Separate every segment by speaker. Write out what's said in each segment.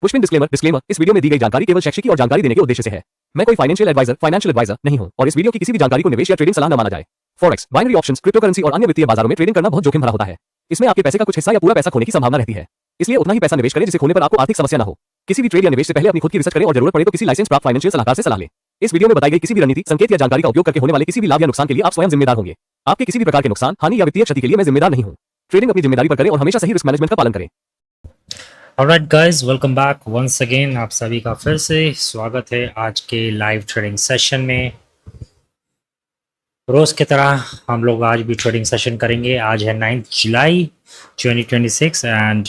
Speaker 1: पुष्पिन disclaimer disclaimer इस video में दी गई जानकारी केवल शैक्षिक और जानकारी देने के उद्देश्य से है। मैं कोई फाइनेंशियल एडवाइजर नहीं हूं और इस वीडियो की किसी भी जानकारी को निवेश या ट्रेडिंग सलाह न माना जाए। फॉरेक्स, बाइनरी ऑप्शंस, क्रिप्टोकरेंसी और अन्य वित्तीय बाजारों में ट्रेडिंग करना बहुत जोखिम भरा होता है। इसमें आपके पैसे का कुछ हिस्सा या पूरा पैसा खोने की संभावना रहती है, इसलिए उतना ही पैसा निवेश करें जिसे खोने पर आपको आर्थिक समस्या न हो। किसी भी ट्रेड या निवेश से पहले अपनी खुद की रिसर्च करें और जरूरत पड़े तो किसी लाइसेंस प्राप्त फाइनेंशियल सलाहकार से सलाह लें। इस वीडियो में बताई गई किसी भी रणनीति, संकेत या जानकारी का उपयोग करके होने वाले किसी भी लाभ या नुकसान के लिए आप स्वयं जिम्मेदार होंगे। आपके किसी भी प्रकार के नुकसान, हानि या वित्तीय क्षति के लिए मैं जिम्मेदार नहीं हूं। ट्रेडिंग अपनी जिम्मेदारी पर करें और हमेशा सही रिस्क मैनेजमेंट का पालन करें।
Speaker 2: Alright guys, welcome back once again. आप सभी का फिर से स्वागत है आज के लाइव ट्रेडिंग सेशन में। रोज की तरह हम लोग आज भी ट्रेडिंग सेशन करेंगे। आज है 9 जुलाई 2026 एंड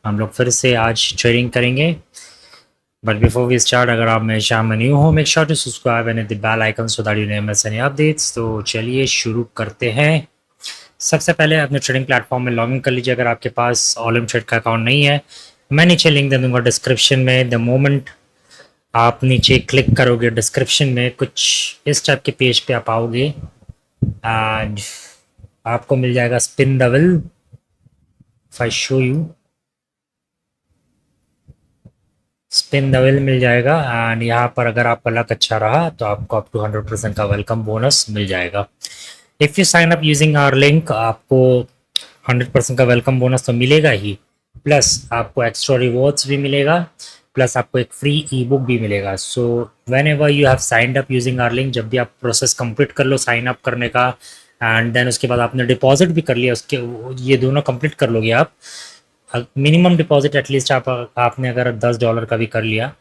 Speaker 2: हम लोग फिर से आज ट्रेडिंग करेंगे। बट बिफोर वी स्टार्ट, अगर आप मेरे चैनल में न्यू हो, make sure to subscribe and hit the bell icon so that you never miss any updates. तो चलिए शुरू करते हैं। सबसे पहले अपने ट्रेडिंग प्लेटफॉर्म में लॉगिन कर लीजिए अगर आपके पास ऑलम ट्रेड का अकाउंट नहीं है। मैं नीचे लिंक दे दूंगा डिस्क्रिप्शन में। द मोमेंट आप नीचे क्लिक करोगे डिस्क्रिप्शन में कुछ इस टाइप के पेज पे आप आओगे एंड आपको मिल जाएगा spin the wheel. If I show you, spin the wheel मिल जाएगा एंड यहाँ पर अगर आपका लक अच्छा रहा तो आपको अप टू 100% का वेलकम बोनस मिल जाएगा। If you sign up using our link, आपको 100% का वेलकम बोनस तो मिलेगा ही, प्लस आपको एक्स्ट्रा रिवॉर्ड्स भी मिलेगा, प्लस आपको एक फ्री ई बुक भी मिलेगा। So whenever you have signed up using our link, जब भी आप प्रोसेस कंप्लीट कर लो साइन अप करने का एंड देन उसके बाद आपने डिपॉजिट भी कर लिया, उसके ये दोनों कंप्लीट कर लोगे आप। मिनिमम डिपॉजिट एटलीस्ट आपने अगर $10 का भी कर लिया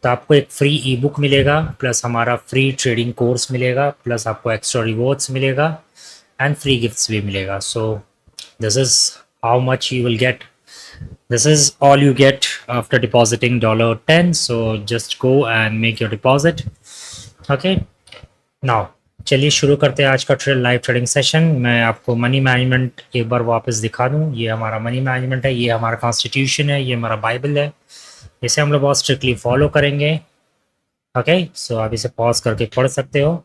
Speaker 2: तो आपको एक फ्री ई बुक मिलेगा, प्लस हमारा फ्री ट्रेडिंग कोर्स मिलेगा, प्लस आपको एक्स्ट्रा रिवॉर्ड्स मिलेगा एंड फ्री गिफ्ट्स भी मिलेगा। So this is how much you will get. This is all you get after depositing $10. So just go and make your deposit. Okay. Now चलिए शुरू करते हैं आज का लाइव ट्रेडिंग सेशन। मैं आपको मनी मैनेजमेंट एक बार वापस दिखा दूं। ये हमारा मनी मैनेजमेंट है, ये हमारा कॉन्स्टिट्यूशन है, ये हमारा बाइबल है। इसे हम लोग बहुत स्ट्रिक्टली फॉलो करेंगे। ओके, सो आप इसे पॉज करके पढ़ सकते हो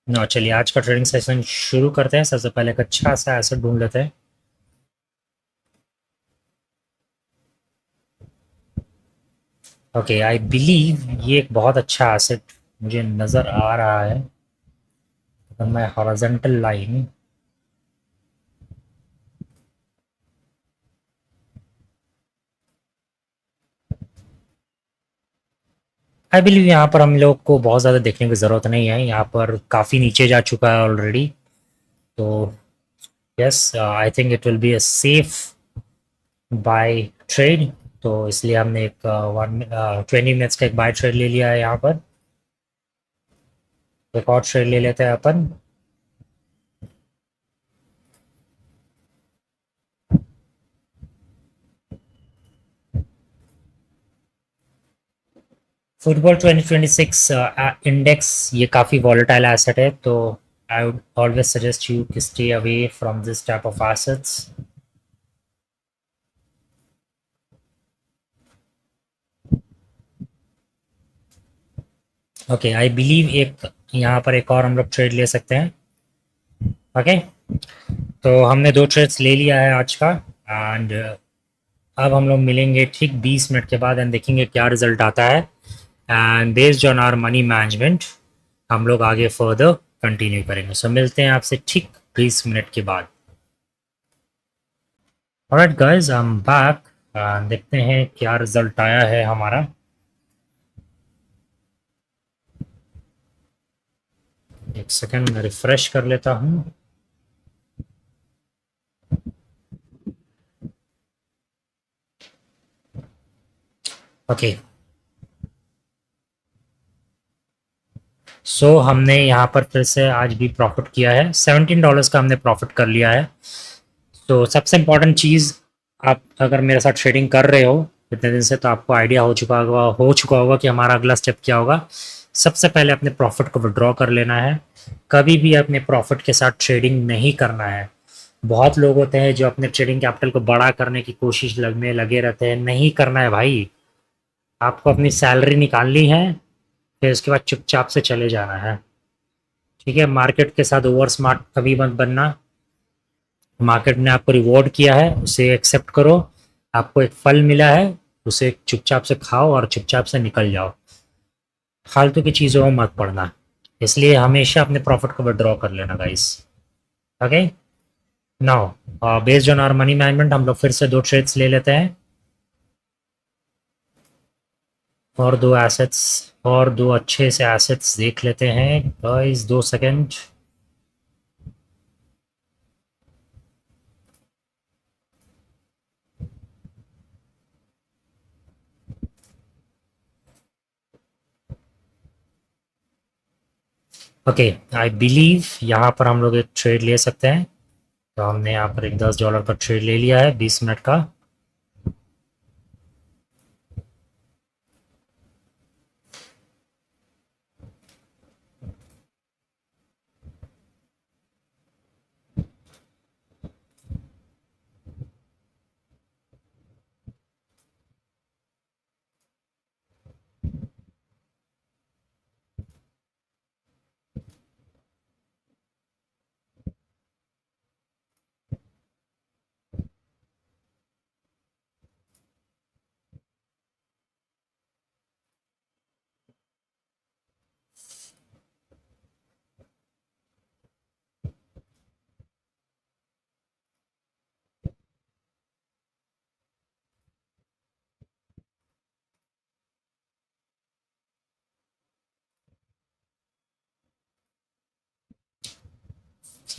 Speaker 2: ना। चलिए आज का ट्रेडिंग सेशन शुरू करते हैं। सबसे पहले एक अच्छा सा एसेट ढूंढ लेते हैं। ओके, आई बिलीव ये एक बहुत अच्छा एसेट मुझे नज़र आ रहा है। अगर मैं हॉरिजॉन्टल लाइन आई बिलीव यहाँ पर हम लोग को बहुत ज़्यादा देखने की ज़रूरत नहीं है। यहाँ पर काफ़ी नीचे जा चुका है ऑलरेडी। तो yes, I think it will be a safe buy trade. तो इसलिए हमने एक 20 मिनट्स का एक बाय ट्रेड ले लिया है। यहाँ पर एक और ट्रेड ले लेते हैं अपन। फुटबॉल 2026 इंडेक्स ये काफ़ी वॉलेटाइल एसेट है, तो I would always suggest you to stay away from this type of assets. Okay, I believe एक यहाँ पर एक और हम लोग ट्रेड ले सकते हैं। ओके, तो हमने 2 ट्रेड्स ले लिया है आज का एंड अब हम लोग मिलेंगे ठीक 20 मिनट के बाद एंड देखेंगे क्या रिजल्ट आता है। And based on our money management हम लोग आगे फर्दर कंटिन्यू करेंगे। सो मिलते हैं आपसे ठीक 20 मिनट के बाद। Alright guys, I am back. देखते हैं क्या रिजल्ट आया है हमारा। एक सेकंड मैं रिफ्रेश कर लेता हूँ। ओके, सो हमने यहाँ पर फिर से आज भी प्रॉफिट किया है। $17 का हमने प्रॉफिट कर लिया है। तो सबसे इम्पॉर्टेंट चीज़, आप अगर मेरे साथ ट्रेडिंग कर रहे हो इतने दिन से तो आपको आइडिया हो चुका होगा कि हमारा अगला स्टेप क्या होगा। सबसे पहले अपने प्रॉफिट को विड्रॉ कर लेना है। कभी भी अपने प्रॉफिट के साथ ट्रेडिंग नहीं करना है। बहुत लोग होते हैं जो अपने ट्रेडिंग कैपिटल को बड़ा करने की कोशिश में लगे रहते हैं। नहीं करना है भाई। आपको अपनी सैलरी निकालनी है, फिर उसके बाद चुपचाप से चले जाना है। ठीक है, मार्केट के साथ ओवर स्मार्ट कभी मत बनना। मार्केट ने आपको रिवॉर्ड किया है, उसे एक्सेप्ट करो। आपको एक फल मिला है, उसे चुपचाप से खाओ और चुपचाप से निकल जाओ, फालतू की चीज़ों में मत पड़ना। इसलिए हमेशा अपने प्रॉफिट को विड्रॉ कर लेना guys. Okay, now based on our money management हम लोग फिर से 2 ट्रेड्स ले लेते हैं और 2 एसेट्स और 2 अच्छे से एसेट्स देख लेते हैं guys. 2 second. Okay, I believe यहाँ पर हम लोग एक ट्रेड ले सकते हैं। तो हमने यहाँ पर एक $10 का ट्रेड ले लिया है 20 मिनट का।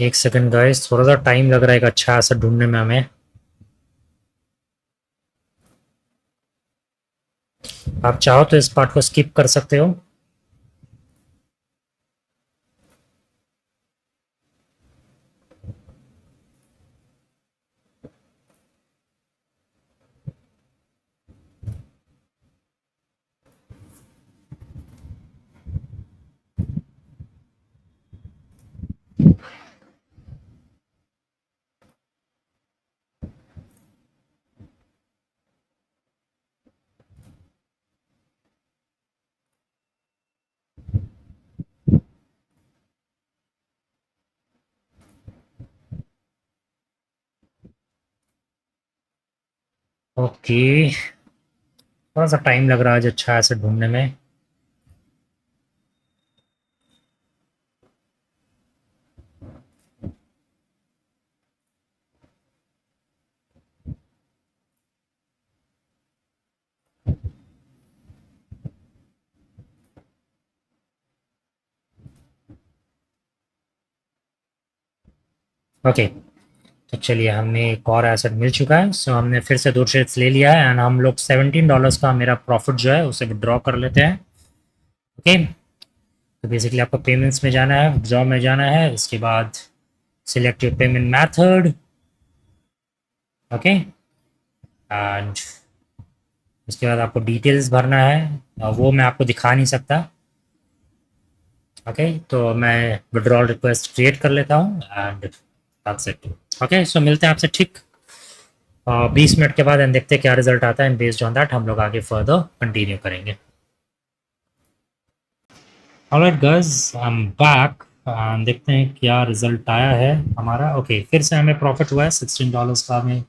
Speaker 2: एक सेकंड गाइस, थोड़ा सा टाइम लग रहा है एक अच्छा एसेट ढूंढने में हमें। आप चाहो तो इस पार्ट को स्किप कर सकते हो। ओके, थोड़ा सा टाइम लग रहा है आज अच्छा एसेट ढूंढने में। ओके, तो चलिए हमें एक और एसेट मिल चुका है। सो हमने फिर से 2 ट्रेड्स ले लिया है एंड हम लोग $17 का मेरा प्रॉफिट जो है उसे विड्रॉ कर लेते हैं। ओके, तो बेसिकली आपको पेमेंट्स में जाना है, विड्रॉ में जाना है, उसके बाद select your payment method. Okay, and उसके बाद आपको डिटेल्स भरना है, वो मैं आपको दिखा नहीं सकता। ओके, तो मैं विड्रॉल रिक्वेस्ट क्रिएट कर लेता हूँ एंड दैट्स इट। ओके, सो मिलते हैं आपसे ठीक 20 मिनट के बाद एंड देखते हैं क्या रिजल्ट आता है। बेस्ड ऑन दैट हम लोग आगे फर्दर कंटिन्यू करेंगे। Alright guys, I am back. देखते हैं क्या रिजल्ट आया है हमारा। ओके, फिर से हमें प्रॉफिट हुआ है $16 का हमें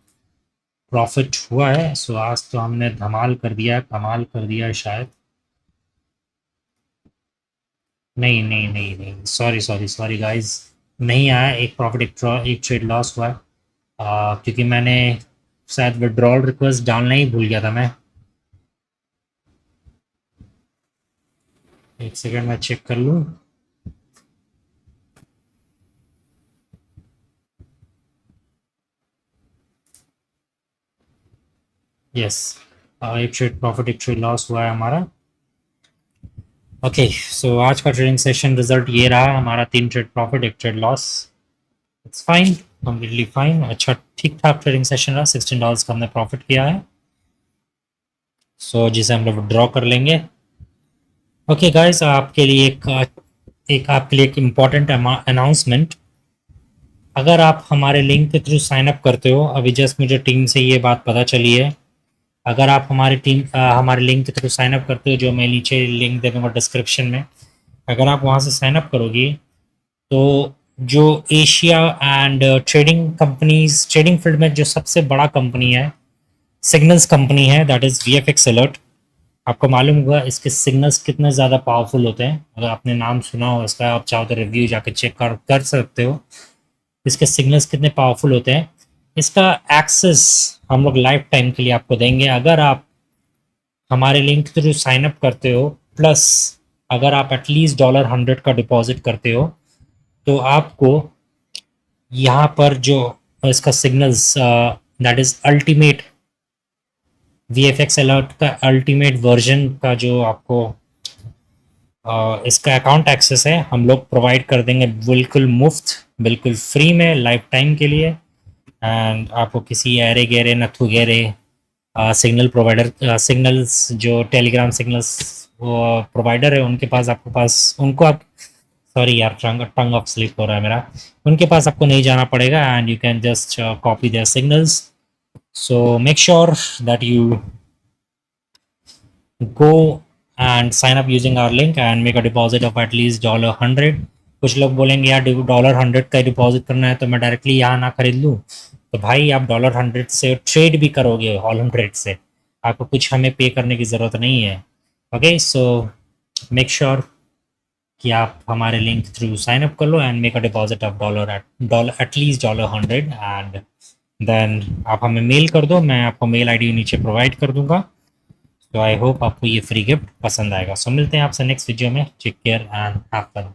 Speaker 2: प्रॉफिट हुआ है। सो आज तो हमने धमाल कर दिया है, कमाल कर दिया है शायद। नहीं नहीं नहीं नहीं, सॉरी सॉरी सॉरी गाइस, नहीं आया। एक प्रॉफिट एक ट्रेड लॉस हुआ है क्योंकि मैंने शायद विड्रॉल रिक्वेस्ट डालना ही भूल गया था मैं। एक सेकंड मैं चेक कर लूँ। यस, एक ट्रेड प्रॉफिट एक ट्रेड लॉस हुआ है हमारा। ओके, सो आज का ट्रेडिंग सेशन रिजल्ट ये रहा हमारा, 3 trade profit 1 trade loss. It's fine, completely fine. अच्छा ठीक ठाक ट्रेडिंग सेशन रहा। $16 का हमने प्रॉफिट किया है, सो जिसे हम लोग विड्रॉ कर लेंगे। ओके गाइस, आपके लिए एक इम्पॉर्टेंट अनाउंसमेंट। अगर आप हमारे लिंक के थ्रू साइन अप करते हो, अभी जस्ट मुझे टीम से ये बात पता चली है, अगर आप हमारे लिंक के थ्रू साइन अप करते हो, जो मैं नीचे लिंक दे दूँगा डिस्क्रिप्शन में, अगर आप वहाँ से साइन अप करोगे तो जो Asia and trading companies, trading field में जो सबसे बड़ा कंपनी है सिग्नल्स कंपनी है, दैट इज़ VFX अलर्ट। आपको मालूम होगा इसके सिग्नल्स कितने ज़्यादा पावरफुल होते हैं। अगर आपने नाम सुना हो इसका, आप चाहो तो रिव्यू जाके चेक कर सकते हो इसके सिग्नल्स कितने पावरफुल होते हैं। इसका एक्सेस हम लोग लाइफ टाइम के लिए आपको देंगे अगर आप हमारे लिंक थ्रू साइन अप करते हो, प्लस अगर आप एटलीस्ट $100 का डिपॉजिट करते हो तो आपको यहाँ पर जो इसका signals that is ultimate VFX alert का अल्टीमेट वर्जन का जो आपको इसका अकाउंट एक्सेस है हम लोग प्रोवाइड कर देंगे बिल्कुल मुफ्त, बिल्कुल फ्री में लाइफ टाइम के लिए। एंड आपको किसी अरे गहरे नथु गहरे सिग्नल प्रोवाइडर सिग्नल्स जो टेलीग्राम सिग्नल्स वो प्रोवाइडर है उनके पास आपको पास उनको आप सॉरी यार टंग ऑफ स्लिप हो रहा है मेरा, उनके पास आपको नहीं जाना पड़ेगा and you can just copy their signals. So make sure that you go and sign up using our link and make a deposit of at least $100। कुछ लोग बोलेंगे यार $100 का डिपॉजिट करना है तो मैं डायरेक्टली यहाँ ना खरीद लूँ, तो भाई आप $100 से ट्रेड भी करोगे हॉलम ट्रेड से, आपको कुछ हमें पे करने की ज़रूरत नहीं है। ओके, सो मेक श्योर कि आप हमारे लिंक थ्रू साइन अप कर लो and make a deposit of at least $100 and then आप हमें मेल कर दो, मैं आपको मेल आईडी नीचे प्रोवाइड कर दूंगा। तो आई होप आपको ये फ्री गिफ्ट पसंद आएगा। सो मिलते हैं आपसे नेक्स्ट वीडियो में। Take care and have fun.